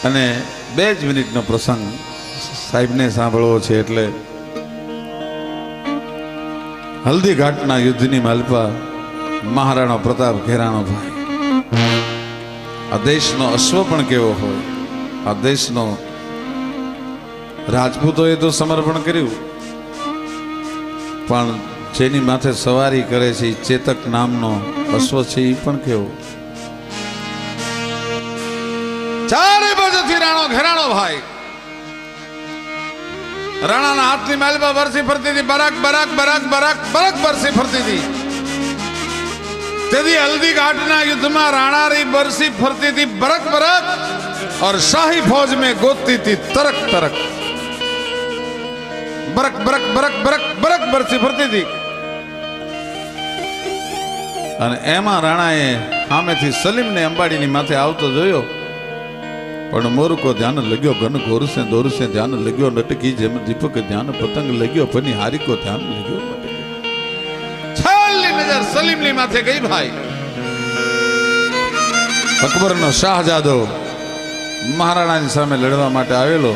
અને 2 જ મિનિટનો પ્રસંગ સાહેબને સાંભળવો છે એટલે હલ્દી ઘાટના યુદ્ધની માલપા મહારાણા પ્રતાપ ઘેરાણો ભાઈ, આ દેશનો અશ્વ પણ કેવો હોય, આ દેશનો રાજપૂતોએ તો સમર્પણ કર્યું, પણ જેની માથે સવારી કરે છે ચેતક નામનો અશ્વ છે એ પણ કેવો. ચારે બાજુથી રાણો ઘેરાણો ભાઈ, રાણાના હાથની માલપા બરસી ફરતી હતી, બરાક બરાક બરાક બરાક બરાક બરસી ફરતી હતી. તેથી હલ્દી घाटના યુદ્ધમાં રાણા રી બરસી ફરતી थी बरक बरक और शाही फौज में गोतती थी तरक तरक. बरक बरक बरक बरक बरक बरसी फरती थी. અને એમાં રાણાએ સામેથી સલીમને અંબાડીની માથે આવતો જોયો, પણ મોરકો ધ્યાન લગ્યો ઘન ઘોરસે દોરસે ધ્યાન લગ્યો નટકી જેમ દીપક ધ્યાન પતંગ લગ્યો ફની હારીકો ધ્યાન લગ્યો. છેલ્લી નજર સલીમની માથે ગઈ ભાઈ. અકબરનો શાહજાદો મહારાણાની સામે લડવા માટે આવેલો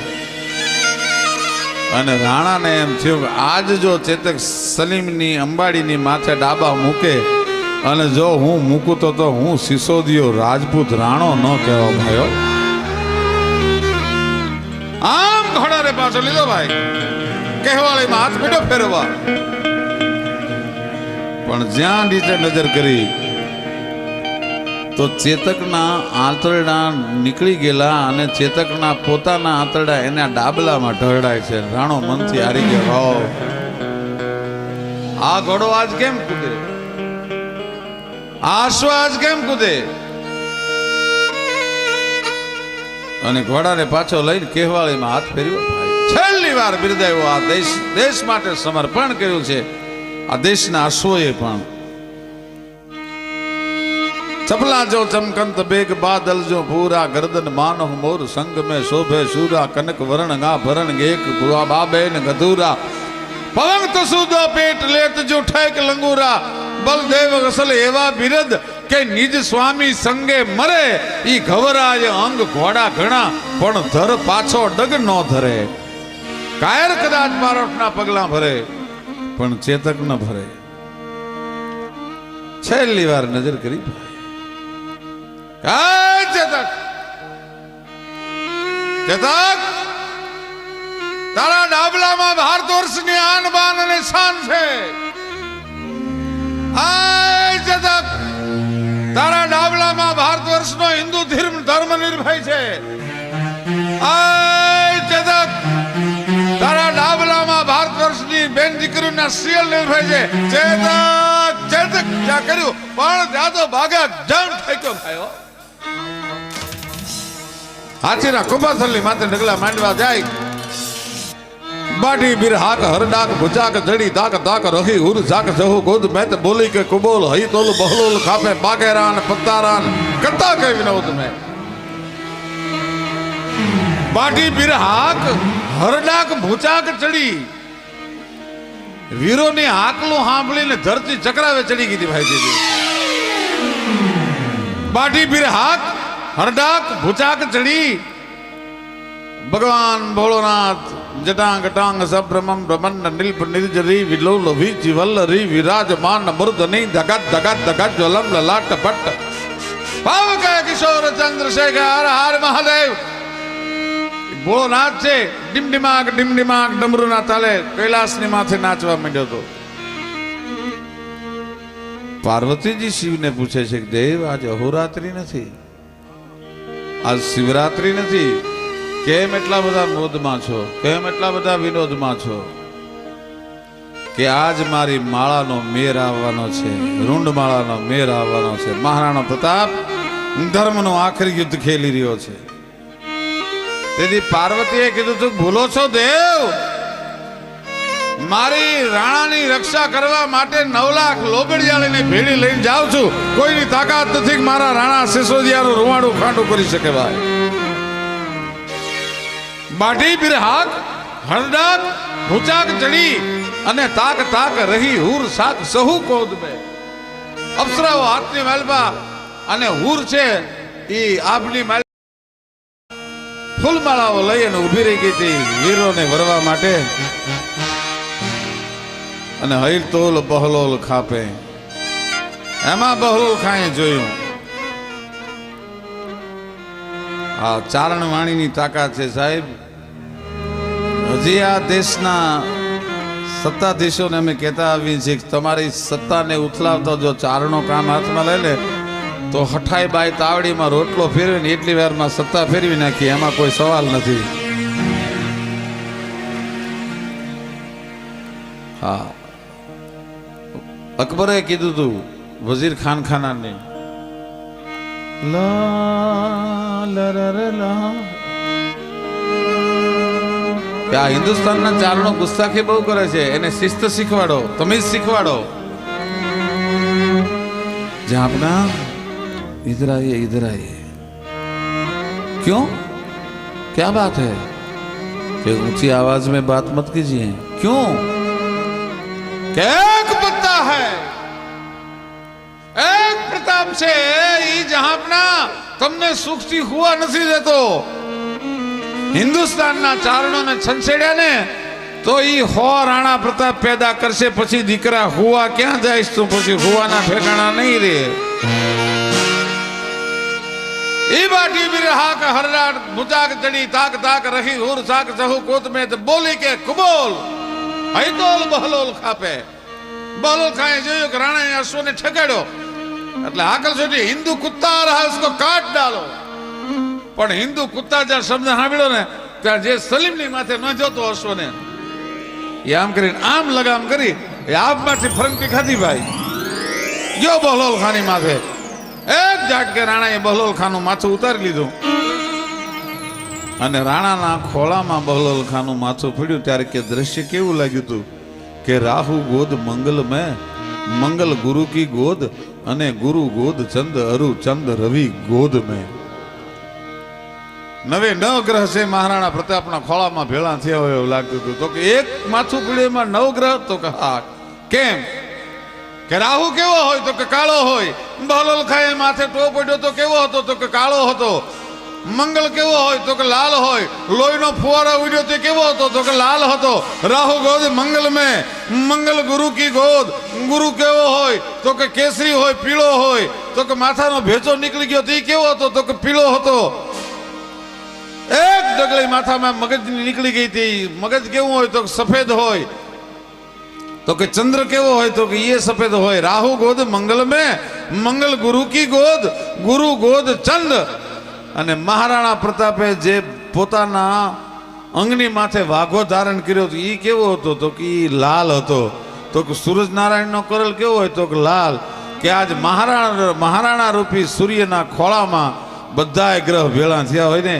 અને રાણાને એમ થયું કે આજ જો ચેતક સલીમની અંબાડીની માથે ડાબા મૂકે અને જો હું મૂકું તો હું સિસોદિયો રાજપૂત રાણો ન કહેવો ભાઈઓ. આમ ઘોડાને પાછો લીધો ભાઈ, કહેવાળીમાં હાથ પીડો ફેરવા, પણ જ્યાં નીચે નજર કરી તો ચેતકના આંતરડા નીકળી ગયેલા અને ચેતકના પોતાના આંતરડા એના ડાબલામાં ઢળાય છે. રાણો મનથી હારી ગયો, આ ઘોડો આજ કેમ કૂદે, આ અશ્વ આજ કેમ કૂદે. અને ઘોડાને પાછો લઈને કહેવાળીમાં હાથ ફેર્યો ભાઈ. છેલ્લી વાર બિરદાવ્યો. આ દેશ માટે સમર્પણ કર્યું છે આ દેશના અશ્વએ પણ. ચપલા જો ચમકંત બેગ બાદલ જો પૂરા ગરદન માનહ મોર સંગ में शोभे शूरा कनक वरण गा भरण एक गुआ बाबे न गधूरा पवंग तो सूदो पेट लेत जो ठेक लंगूरा बलदेव असल एवा बिरद के निज स्वामी संगे मरे ई घवराय अंग घोड़ा घણા પણ ધર પાછો ડગ નો ધરે. કાયર કદાચ બારોટના પગલા ભરે પણ ચેતક ન ભરે. છેલ્લી વાર નજર કરી ભાઈ, ચેતક ચેતક તારા ડાબલામાં ભારત વર્ષની આન બાન અને શાન છે. ચેતક તારા ડાબલામાં ભારત વર્ષનો હિન્દુ ધર્મ નિર્ભય છે. ચેતક તારા ડાબલામાં ભારત વર્ષની બેન દીકરીના સિયલ નિર્ભય છે. ચેતક ચેતક જ્યાં કર્યું પણ ત્યાં તો ભાગા જમ ઠેક્યો ભાઈઓ. હાથીના કુંભાસલની માથે ઢગલા માંડવા જાય. બાટી બીર હાક હરડાક ભુજાક જડી દાક દાક રહી ઉર જાક જહુ ગોદ મેત બોલી કે કુબોલ હઈ તોલ બહલોલ ખાપે બાગેરાન પત્તારાન કરતા કે વિનોદ મે. બાટી બીર હાક હરડાક ભુજાક ચડી વીરોની હાકલું સાંભળીને ધરતી ચક્રાવે ચડી ગઈ ભાઈ દીદી. બાટી બીર હાક હરડાક ભુજાક ચડી ભગવાન ભોળોનાથ જટાંગ ટાંગ સબ્રમમ બ્રહ્મન નીલપ નિર્જરી વિલોલ વિચ વલ્લરી વિરાજમાન મૃદની ધગત ધગત ધગત જ્વલમ લલાટ પટ પાવક કિશોર ચંદ્રશેખર હર મહાદેવ. ભોળોનાથ છે ડિમડિમાગ ડમરૂના તાલે કૈલાસની માથે નાચવા માંડ્યો હતો. પાર્વતીજી શિવને પૂછે છે કે દેવ આજે અહોરાત્રી નથી, આજ શિવરાત્રી નથી, કેમ એટલા બધા મોદમાં છો, કેમ એટલા બધા વિનોદમાં છો? કે આજ મારી માળાનો મેર આવવાનો છે, રૂંડ માળાનો મેર આવવાનો છે. મહારાણા પ્રતાપ ધર્મનો આખરી યુદ્ધ ખેલી રહ્યો છે. તેથી પાર્વતીએ કીધું તું ભૂલો છો દેવ, મારી રાણાની રક્ષા કરવા માટે 9 લાખ લોબડિયાળીને ભેડી લઈને જાઉં છું. કોઈની તાકાત નથી કે મારા રાણા સિસોદિયાનું રૂવાડું ખાંડું કરી શકે ભાઈ. બાટી બીર હાક હરડાક ભુજાક ચડી અને તાક તાક રહી હુર સાક સહુ કોદ મે. અપ્સરાઓ હાથની માલપા અને હુર છે એ આપની માલ ફૂલમાળાઓ લઈ અને ઊભી રહી ગઈ હતી વીરોને વરવા માટે. અને હૈલ તોલ બહલોલ ખાપે, એમાં બહલોલ ખાએ જોયું. આ ચારણ વાણીની તાકાત છે સાહેબ. હજી આ દેશના સત્તાધીશોને અમે કહેતા આવીએ છીએ કે તમારી સત્તાને ઉથલાવતા જો ચારણો કામ હાથમાં લઈ લે તો હઠાઈ બાઈ તાવડીમાં રોટલો ફેરવીને એટલી વારમાં સત્તા ફેરવી નાખી, એમાં કોઈ સવાલ નથી. હા, અકબરે કીધું તું વઝીર ખાનખાનાને, કે આ હિન્દુસ્તાનના ચારણો ગુસ્સાખી બહુ કરે છે, એને શિસ્ત શીખવાડો, તમીઝ શીખવાડો. જ્યાં આપના इधर आइए, इधर आइए. क्यों, क्या बात है? कि ऊंची आवाज में बात मत कीजिए. क्यों? एक पत्ता है, एक प्रताप से ये जहां अपना तुमने सुखती हुआ नहीं देतो. हिंदुस्तान ना चारणों ने छंछेड़्या ने तो ये हो राणा प्रताप पैदा करसे પછી દીકરા હુआ ક્યાં જાય તું? પછી હુआना ठेकाना नहीं रे. ई बाटी भी रहा का हरराट मुजाक जड़ी ताक ताक रही हुर साक सहु कोत में तो बोली के कुबोल हईतोल बहलोल खापे. बहलोल खाए जो कि राणा अश्व ने ठगाड्यो એટલે આગળ સુધી હિન્દુ કુત્તા आ रहा उसको काट डालो. પણ હિન્દુ કુત્તા જ્યાં શબ્દ સાંભળ્યો ને ત્યાં જે સલીમની માથે ન જોતો અશ્વને એ આમ કરીને આમ લગામ કરી એ આપમાંથી ફરંકી ખાધી ભાઈ ગયો બહલોલ ખાની માથે. એક ઝાટકે રાણાએ બહલોલ ખાનું માથું ઉતારી લીધું અને રાણાના ખોળામાં બહલોલ ખાનું માથું પડ્યું ત્યારે કે દ્રશ્ય કેવું લાગ્યું હતું કે રાહુ ગોદ મંગલ મેં મંગલ ગુરુ કી ગોદ અને ગુરુ ગોદ ચંદ અરુ ચંદ રવિ ગોદ મેં. નવે નવ ગ્રહ છે મહારાણા પ્રતાપના ખોળામાં ભેળા થયા હોય એવું લાગતું હતું. તો કે એક માથું પડ્યું એમાં નવ ગ્રહ? તો કે હા. કેમ? કે રાહુ કેવો હોય? તો કે કાળો હોય. બહલોલ ખાએ માથે ટો પડ્યો તો કેવો હતો? તો કે કાળો હતો. મંગલ કેવો હોય? તો કે લાલ હોય. લોહીનો ફુવારો ઉડ્યો તે કેવો હતો? તો કે લાલ હતો. રાહુ ગોદ મંગલ મેં મંગલ ગુરુ કી ગોદ. ગુરુ કેવો હોય? તો કે કેસરી હોય, પીળો હોય. તો કે માથાનો ભેચો નીકળી ગયો તે કેવો હતો? તો કે પીળો હતો. એક ડગલી માથામાં મગજ નીકળી ગઈ હતી. મગજ કેવું હોય? તો સફેદ હોય. તો કે ચંદ્ર કેવો હોય? તો કે ये सफेद હોય. राहु गोद मंगल में मंगल गुरु की गोद गुरु गोद चंद. અને મહારાણા પ્રતાપે જે પોતાના અંગની માથે વાઘો ધારણ કર્યો હતો એ કેવો હતો? તો કે લાલ હતો. તો કે સૂરજ નારાયણનો કરલ કેવો હોય? તો કે લાલ. કે આજ મહારાણા રૂપી સૂર્યના ખોળામાં બધાય ગ્રહ ભેળા થયા હોય ને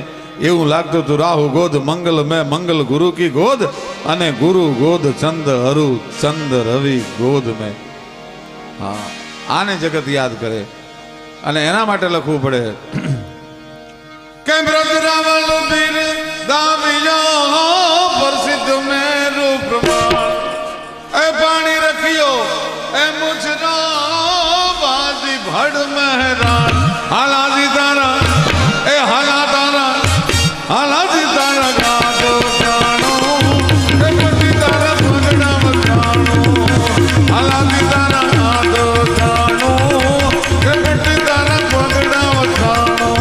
એવું લાગતું હતું. રાહુ ગોદ મંગલ મેં મંગલ ગુરુ કી ગોદ અને ગુરુ ગોદ ચંદ અરુ ચંદ રવિ ગોદ મેં. હા, આને જગત યાદ કરે અને એના માટે લખવું પડે કે બ્રજરાવલ વીર દામિયો પ્રસિદ્ધ મેરુ પ્રમાણ એ પાણી રખિયો એ મુછરા બાજી ભડ મહેરાન. હાલાજી તારા એ હાલા તારા હાલાજી તારા ગાતો જાણો એ મોટી તારા ભગડા વખાણો. હાલાજી તારા ગાતો જાણો એ મોટી તારા ભગડા વખાણો.